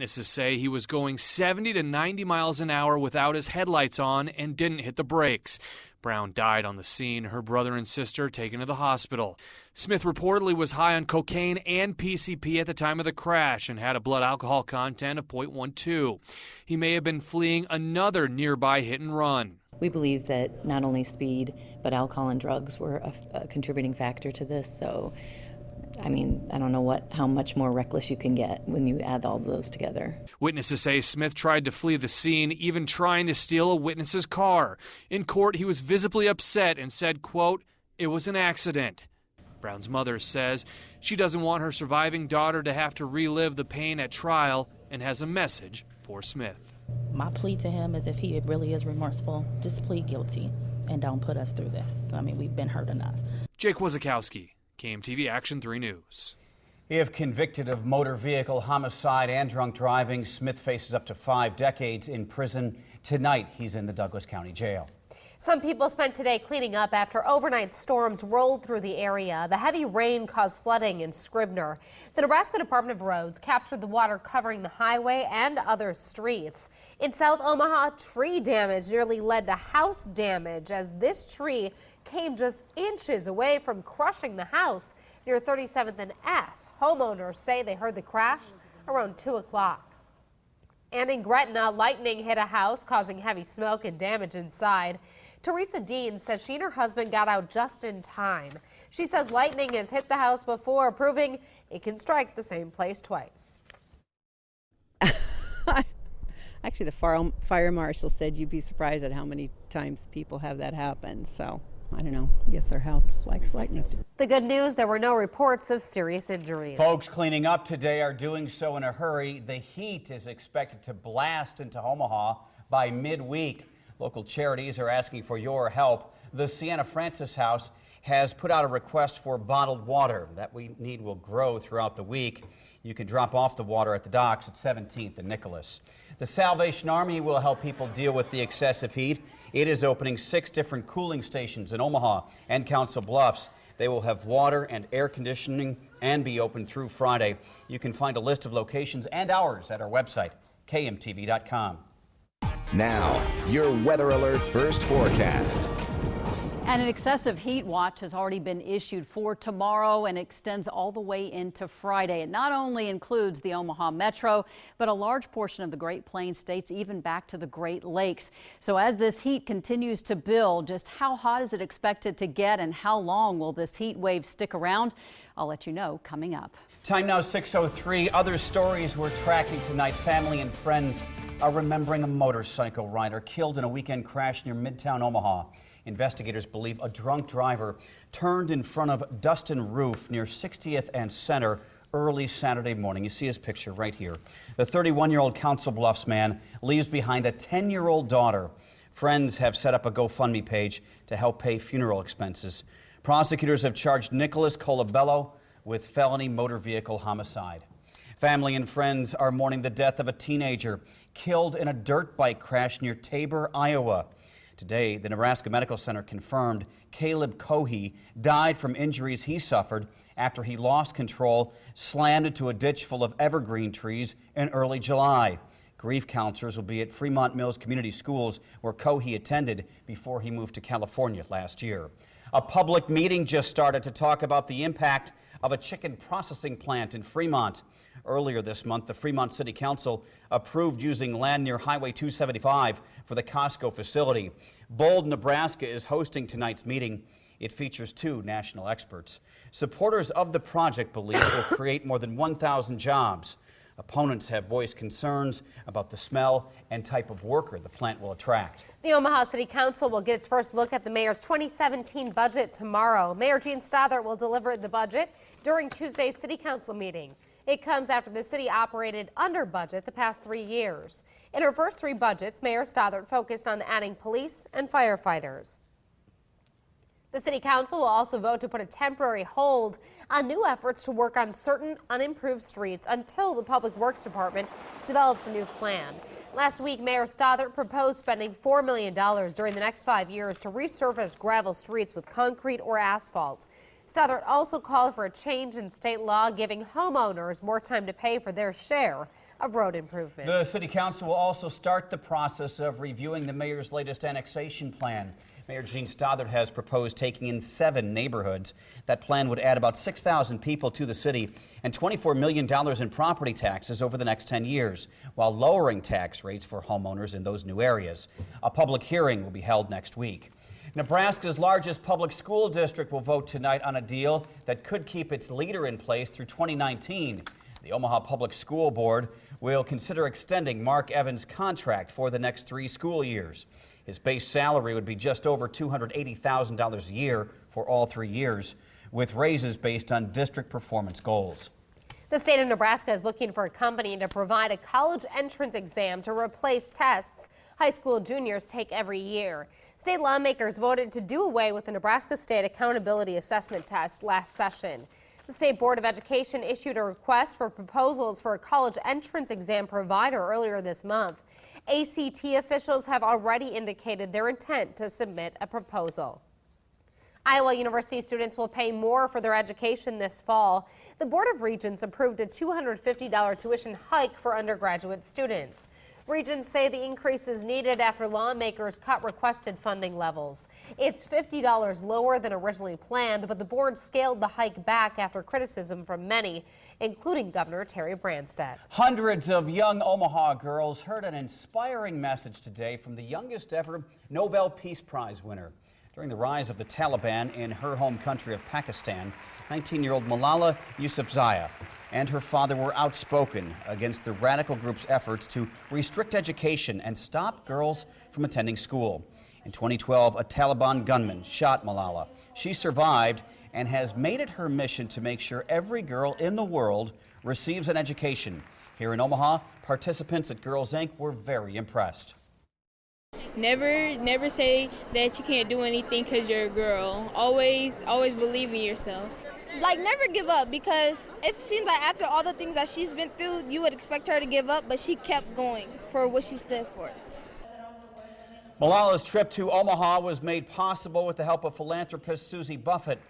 Witnesses say he was going 70 to 90 miles an hour without his headlights on and didn't hit the brakes. Brown died on the scene, her brother and sister taken to the hospital. Smith reportedly was high on cocaine and PCP at the time of the crash and had a blood alcohol content of 0.12. He may have been fleeing another nearby hit and run. We believe that not only speed, but alcohol and drugs were a contributing factor to this. So, I mean, I don't know how much more reckless you can get when you add all of those together. Witnesses say Smith tried to flee the scene, even trying to steal a witness's car. In court, he was visibly upset and said, quote, "It was an accident." Brown's mother says she doesn't want her surviving daughter to have to relive the pain at trial and has a message for Smith. My plea to him is if he really is remorseful, just plead guilty and don't put us through this. I mean, we've been hurt enough. Jake Wazakowski, KMTV Action 3 News. If convicted of motor vehicle homicide and drunk driving, Smith faces up to 5 decades in prison. Tonight, he's in the Douglas County Jail. Some people spent today cleaning up after overnight storms rolled through the area. The heavy rain caused flooding in Scribner. The Nebraska Department of Roads captured the water covering the highway and other streets. In South Omaha, tree damage nearly led to house damage as this tree came just inches away from crushing the house near 37th and F. Homeowners say they heard the crash around 2 o'clock. And in Gretna, lightning hit a house, causing heavy smoke and damage inside. Teresa Dean says she and her husband got out just in time. She says lightning has hit the house before, proving it can strike the same place twice. Actually, the fire marshal said you'd be surprised at how many times people have that happen. So, I don't know. I guess our house likes lightning. The good news, there were no reports of serious injuries. Folks cleaning up today are doing so in a hurry. The heat is expected to blast into Omaha by midweek. Local charities are asking for your help. The Sienna Francis House has put out a request for bottled water. That we need will grow throughout the week. You can drop off the water at the docks at 17th and Nicholas. The Salvation Army will help people deal with the excessive heat. It is opening 6 different cooling stations in Omaha and Council Bluffs. They will have water and air conditioning and be open through Friday. You can find a list of locations and hours at our website, KMTV.com. Now, your Weather Alert First Forecast. And an excessive heat watch has already been issued for tomorrow and extends all the way into Friday. It not only includes the Omaha Metro, but a large portion of the Great Plains states, even back to the Great Lakes. So as this heat continues to build, just how hot is it expected to get and how long will this heat wave stick around? I'll let you know coming up. Time now 6:03. Other stories we're tracking tonight. Family and friends are remembering a motorcycle rider killed in a weekend crash near Midtown Omaha. Investigators believe a drunk driver turned in front of Dustin Roof near 60th and Center early Saturday morning. You see his picture right here. The 31-year-old Council Bluffs man leaves behind a 10-year-old daughter. Friends have set up a GoFundMe page to help pay funeral expenses. Prosecutors have charged Nicholas Colabello with felony motor vehicle homicide. Family and friends are mourning the death of a teenager killed in a dirt bike crash near Tabor, Iowa. Today, the Nebraska Medical Center confirmed Caleb Cohey died from injuries he suffered after he lost control, slammed into a ditch full of evergreen trees in early July. Grief counselors will be at Fremont Mills Community Schools, where Cohey attended before he moved to California last year. A public meeting just started to talk about the impact of a chicken processing plant in Fremont. Earlier this month, the Fremont City Council approved using land near Highway 275 for the Costco facility. Bold, Nebraska is hosting tonight's meeting. It features 2 national experts. Supporters of the project believe it will create more than 1,000 jobs. Opponents have voiced concerns about the smell and type of worker the plant will attract. The Omaha City Council will get its first look at the mayor's 2017 budget tomorrow. Mayor Gene Stothert will deliver the budget during Tuesday's City Council meeting. It comes after the city operated under budget the past 3 years. In her first 3 budgets, Mayor Stothert focused on adding police and firefighters. The City Council will also vote to put a temporary hold on new efforts to work on certain unimproved streets until the Public Works Department develops a new plan. Last week, Mayor Stothert proposed spending $4 million during the next 5 years to resurface gravel streets with concrete or asphalt. Stothert also called for a change in state law giving homeowners more time to pay for their share of road improvements. The City Council will also start the process of reviewing the mayor's latest annexation plan. Mayor Gene Stothert has proposed taking in 7 neighborhoods. That plan would add about 6,000 people to the city and $24 million in property taxes over the next 10 years, while lowering tax rates for homeowners in those new areas. A public hearing will be held next week. Nebraska's largest public school district will vote tonight on a deal that could keep its leader in place through 2019. The Omaha Public School Board will consider extending Mark Evans' contract for the next 3 school years. His base salary would be just over $280,000 a year for all 3 years, with raises based on district performance goals. The state of Nebraska is looking for a company to provide a college entrance exam to replace tests high school juniors take every year. State lawmakers voted to do away with the Nebraska State Accountability Assessment Test last session. The State Board of Education issued a request for proposals for a college entrance exam provider earlier this month. ACT officials have already indicated their intent to submit a proposal. Iowa University students will pay more for their education this fall. The Board of Regents approved a $250 tuition hike for undergraduate students. Regents say the increase is needed after lawmakers cut requested funding levels. It's $50 lower than originally planned, but the board scaled the hike back after criticism from many, including Governor Terry Branstad. Hundreds of young Omaha girls heard an inspiring message today from the youngest ever Nobel Peace Prize winner. During the rise of the Taliban in her home country of Pakistan, 19-year-old Malala Yousafzai and her father were outspoken against the radical group's efforts to restrict education and stop girls from attending school. In 2012, a Taliban gunman shot Malala. She survived and has made it her mission to make sure every girl in the world receives an education. Here in Omaha, participants at Girls Inc. were very impressed. Never say that you can't do anything because you're a girl. Always believe in yourself. Like, never give up, because it seems like after all the things that she's been through, you would expect her to give up, but she kept going for what she stood for. Malala's trip to Omaha was made possible with the help of philanthropist Susie Buffett.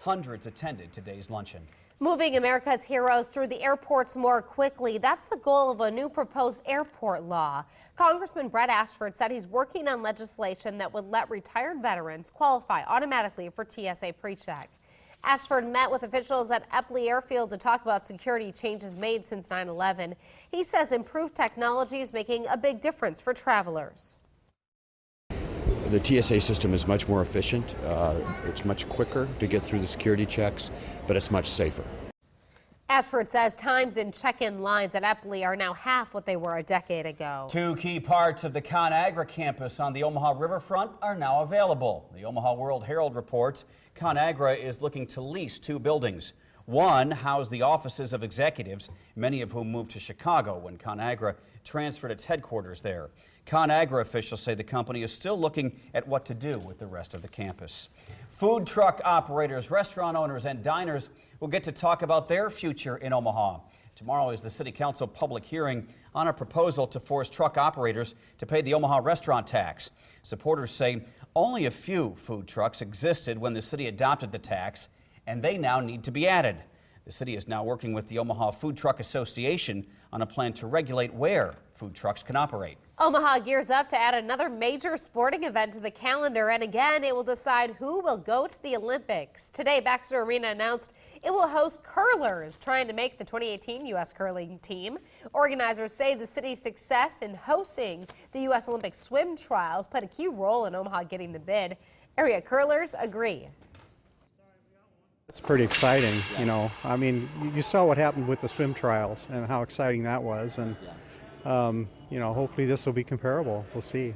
Hundreds attended today's luncheon. Moving America's heroes through the airports more quickly, that's the goal of a new proposed airport law. Congressman Brett Ashford said he's working on legislation that would let retired veterans qualify automatically for TSA PreCheck. Ashford met with officials at Eppley Airfield to talk about security changes made since 9/11. He says improved technology is making a big difference for travelers. The TSA system is much more efficient. It's much quicker to get through the security checks, but it's much safer. Ashford says times in check-in lines at Eppley are now half what they were a decade ago. 2 key parts of the Conagra Campus on the Omaha riverfront are now available. The Omaha World Herald reports Conagra is looking to lease 2 buildings. One housed the offices of executives, many of whom moved to Chicago when Conagra transferred its headquarters there. Conagra officials say the company is still looking at what to do with the rest of the campus. Food truck operators, restaurant owners, and diners will get to talk about their future in Omaha. Tomorrow is the City Council public hearing on a proposal to force truck operators to pay the Omaha restaurant tax. Supporters say only a few food trucks existed when the city adopted the tax, and they now need to be added. The city is now working with the Omaha Food Truck Association on a plan to regulate where food trucks can operate. Omaha gears up to add another major sporting event to the calendar, and again, it will decide who will go to the Olympics. Today, Baxter Arena announced it will host curlers trying to make the 2018 U.S. curling team. Organizers say the city's success in hosting the U.S. Olympic swim trials played a key role in Omaha getting the bid. Area curlers agree. It's pretty exciting, you know. I mean, you saw what happened with the swim trials and how exciting that was, and you know, hopefully this will be comparable. We'll see.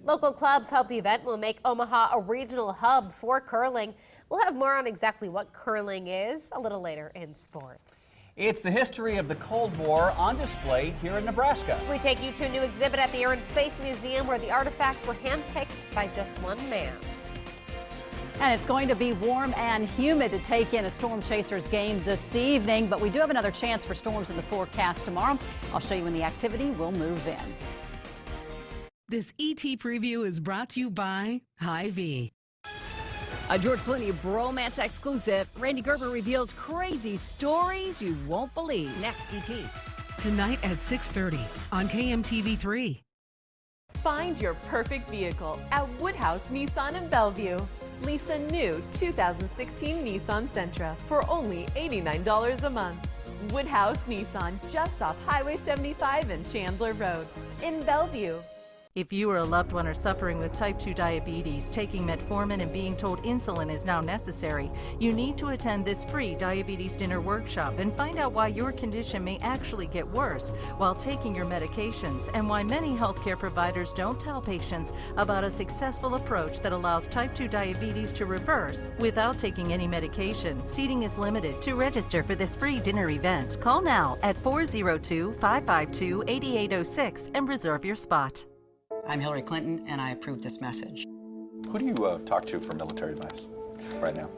Local clubs hope the event will make Omaha a regional hub for curling. We'll have more on exactly what curling is a little later in sports. It's the history of the Cold War on display here in Nebraska. We take you to a new exhibit at the Air and Space Museum where the artifacts were handpicked by just one man. And it's going to be warm and humid to take in a Storm Chasers game this evening, but we do have another chance for storms in the forecast tomorrow. I'll show you when the activity will move in. This ET preview is brought to you by Hy-Vee. A George Clooney bromance exclusive. Randy Gerber reveals crazy stories you won't believe. Next, ET. Tonight at 6:30 on KMTV-3. Find your perfect vehicle at Woodhouse Nissan in Bellevue. Lease a new 2016 Nissan Sentra for only $89 a month. Woodhouse Nissan, just off Highway 75 and Chandler Road in Bellevue. If you or a loved one are suffering with type 2 diabetes, taking metformin and being told insulin is now necessary, you need to attend this free diabetes dinner workshop and find out why your condition may actually get worse while taking your medications, and why many healthcare providers don't tell patients about a successful approach that allows type 2 diabetes to reverse without taking any medication. Seating is limited. To register for this free dinner event, call now at 402-552-8806 and reserve your spot. I'm Hillary Clinton, and I approve this message. Who do you talk to for military advice right now?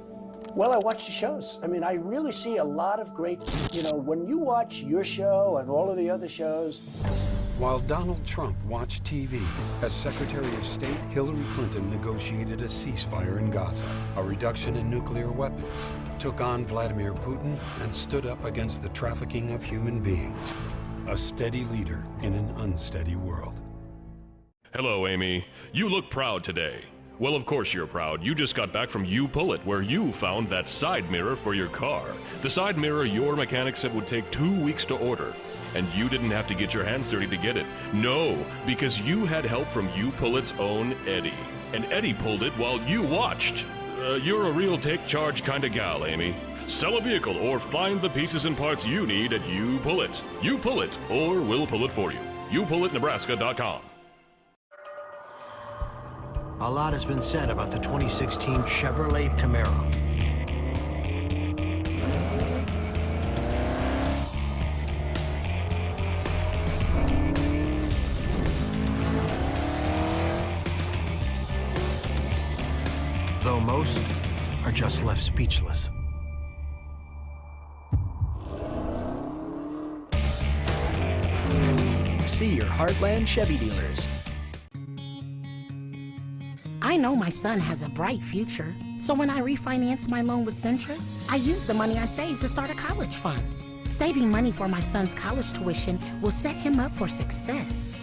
Well, I watch the shows. I mean, I really see a lot of great, when you watch your show and all of the other shows. While Donald Trump watched TV, as Secretary of State, Hillary Clinton negotiated a ceasefire in Gaza, a reduction in nuclear weapons, took on Vladimir Putin, and stood up against the trafficking of human beings. A steady leader in an unsteady world. Hello, Amy. You look proud today. Well, of course you're proud. You just got back from You Pull It, where you found that side mirror for your car. The side mirror your mechanic said would take 2 weeks to order. And you didn't have to get your hands dirty to get it. No, because you had help from You Pull It's own Eddie. And Eddie pulled it while you watched. You're a real take charge kind of gal, Amy. Sell a vehicle or find the pieces and parts you need at You Pull It. You Pull It, or we'll pull it for you. YouPullItNebraska.com. A lot has been said about the 2016 Chevrolet Camaro. Though most are just left speechless. See your Heartland Chevy dealers. I know my son has a bright future, so when I refinance my loan with Centris, I use the money I saved to start a college fund. Saving money for my son's college tuition will set him up for success.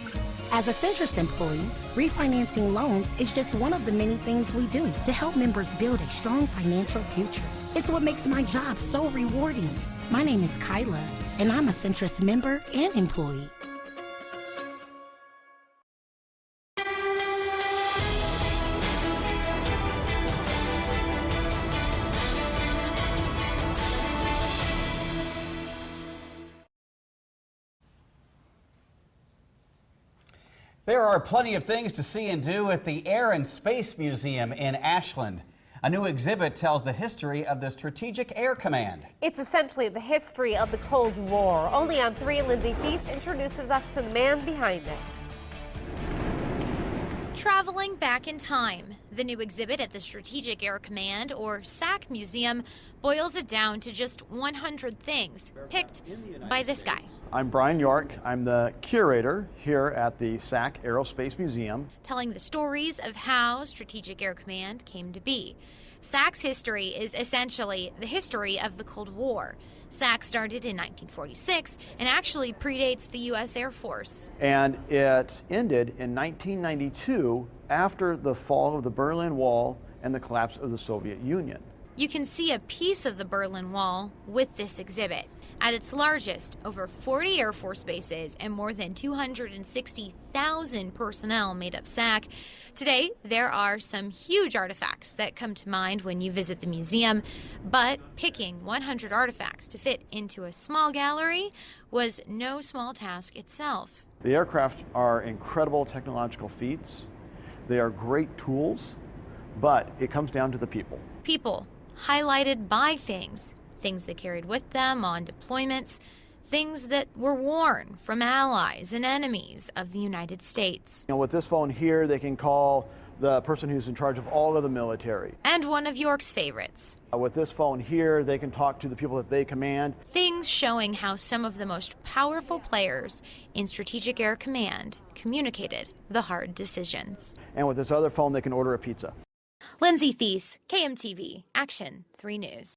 As a Centris employee, refinancing loans is just one of the many things we do to help members build a strong financial future. It's what makes my job so rewarding. My name is Kyla, and I'm a Centris member and employee. There are plenty of things to see and do at the Air and Space Museum in Ashland. A new exhibit tells the history of the Strategic Air Command. It's essentially the history of the Cold War. Only on 3, Lindsay Thies introduces us to the man behind it. Traveling back in time, the new exhibit at the Strategic Air Command, or SAC Museum, boils it down to just 100 things picked by this guy. I'm Brian York. I'm the curator here at the SAC Aerospace Museum. Telling the stories of how Strategic Air Command came to be. SAC's history is essentially the history of the Cold War. SAC started in 1946 and actually predates the U.S. Air Force. And it ended in 1992 after the fall of the Berlin Wall and the collapse of the Soviet Union. You can see a piece of the Berlin Wall with this exhibit. At its largest, over 40 Air Force bases and more than 260,000 personnel made up SAC. Today, there are some huge artifacts that come to mind when you visit the museum, but picking 100 artifacts to fit into a small gallery was no small task itself. The aircraft are incredible technological feats. They are great tools, but it comes down to the people. People, highlighted by things they carried with them on deployments, things that were worn from allies and enemies of the United States. With this phone here, they can call the person who's in charge of all of the military. And one of York's favorites. With this phone here, they can talk to the people that they command. Things showing how some of the most powerful players in Strategic Air Command communicated the hard decisions. And with this other phone, they can order a pizza. Lindsay Thies, KMTV, Action 3 News.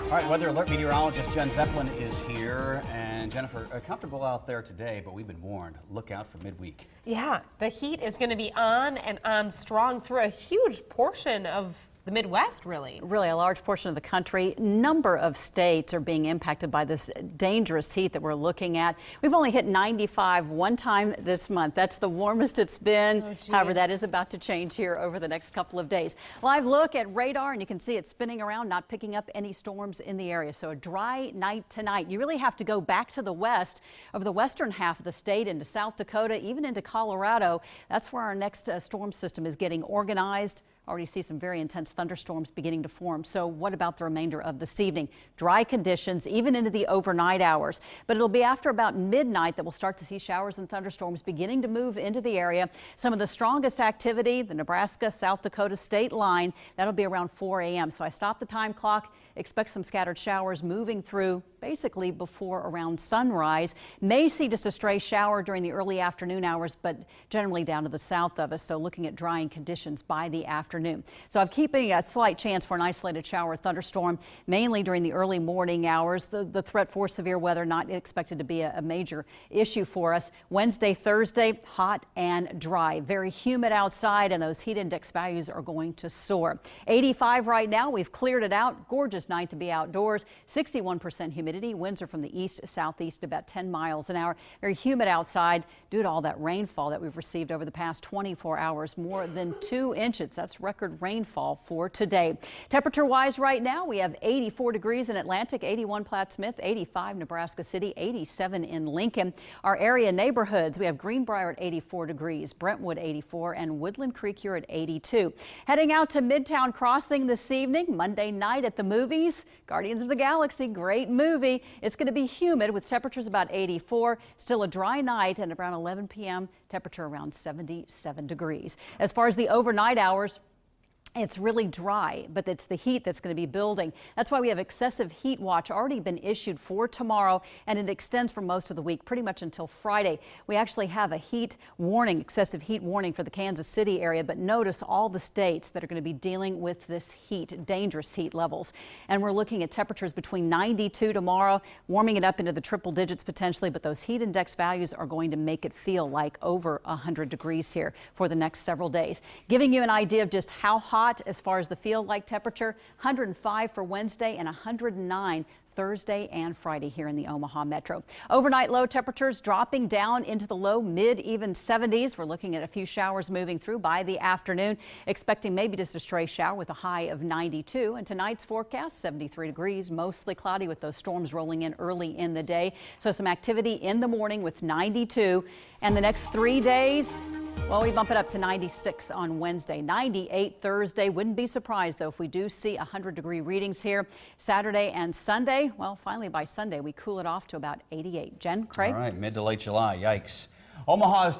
All right, weather alert meteorologist Jen Zeppelin is here. And Jennifer, comfortable out there today, but we've been warned. Look out for midweek. Yeah, the heat is going to be on and on strong through a huge portion of the Midwest, really. Really, a large portion of the country. Number of states are being impacted by this dangerous heat that we're looking at. We've only hit 95 one time this month. That's the warmest it's been. Oh, however, that is about to change here over the next couple of days. Live look at radar, and you can see it spinning around, not picking up any storms in the area. So a dry night tonight. You really have to go back to the west, over the western half of the state, into South Dakota, even into Colorado. That's where our next storm system is getting organized. Already see some very intense thunderstorms beginning to form. So what about the remainder of this evening? Dry conditions even into the overnight hours. But it'll be after about midnight that we'll start to see showers and thunderstorms beginning to move into the area. Some of the strongest activity, the Nebraska-South Dakota state line, that'll be around 4 a.m. So I stopped the time clock. Expect some scattered showers moving through basically before around sunrise. May see just a stray shower during the early afternoon hours, but generally down to the south of us. So looking at drying conditions by the afternoon. So I'm keeping a slight chance for an isolated shower or thunderstorm, mainly during the early morning hours. The threat for severe weather not expected to be a major issue for us. Wednesday, Thursday, hot and dry. Very humid outside, and those heat index values are going to soar. 85 right now. We've cleared it out. Gorgeous night to be outdoors. 61% humidity. Winds are from the east southeast about 10 miles an hour. Very humid outside due to all that rainfall that we've received over the past 24 hours. More than 2 inches. That's record rainfall for today. Temperature wise right now, we have 84 degrees in Atlantic, 81 Platte Smith, 85 Nebraska City, 87 in Lincoln. Our area neighborhoods, we have Greenbrier at 84 degrees, Brentwood 84, and Woodland Creek here at 82. Heading out to Midtown Crossing this evening, Monday night at the movies, Guardians of the Galaxy, great movie. It's going to be humid with temperatures about 84. Still a dry night, and around 11 p.m. temperature around 77 degrees. As far as the overnight hours, it's really dry, but it's the heat that's going to be building. That's why we have excessive heat watch already been issued for tomorrow, and it extends for most of the week, pretty much until Friday. We actually have a heat warning, excessive heat warning for the Kansas City area, but notice all the states that are going to be dealing with this heat, dangerous heat levels. And we're looking at temperatures between 92 tomorrow, warming it up into the triple digits potentially, but those heat index values are going to make it feel like over 100 degrees here for the next several days. Giving you an idea of just how hot as far as the feel-like temperature, 105 for Wednesday and 109 Thursday and Friday here in the Omaha metro. Overnight low temperatures dropping down into the low mid even 70s. We're looking at a few showers moving through by the afternoon, expecting maybe just a stray shower with a high of 92. And tonight's forecast 73 degrees, mostly cloudy with those storms rolling in early in the day. So some activity in the morning with 92. And the next 3 days, well, we bump it up to 96 on Wednesday, 98 Thursday. Wouldn't be surprised, though, if we do see 100-degree readings here Saturday and Sunday. Well, finally, by Sunday, we cool it off to about 88. Jen, Craig? All right, mid to late July. Yikes. Omaha's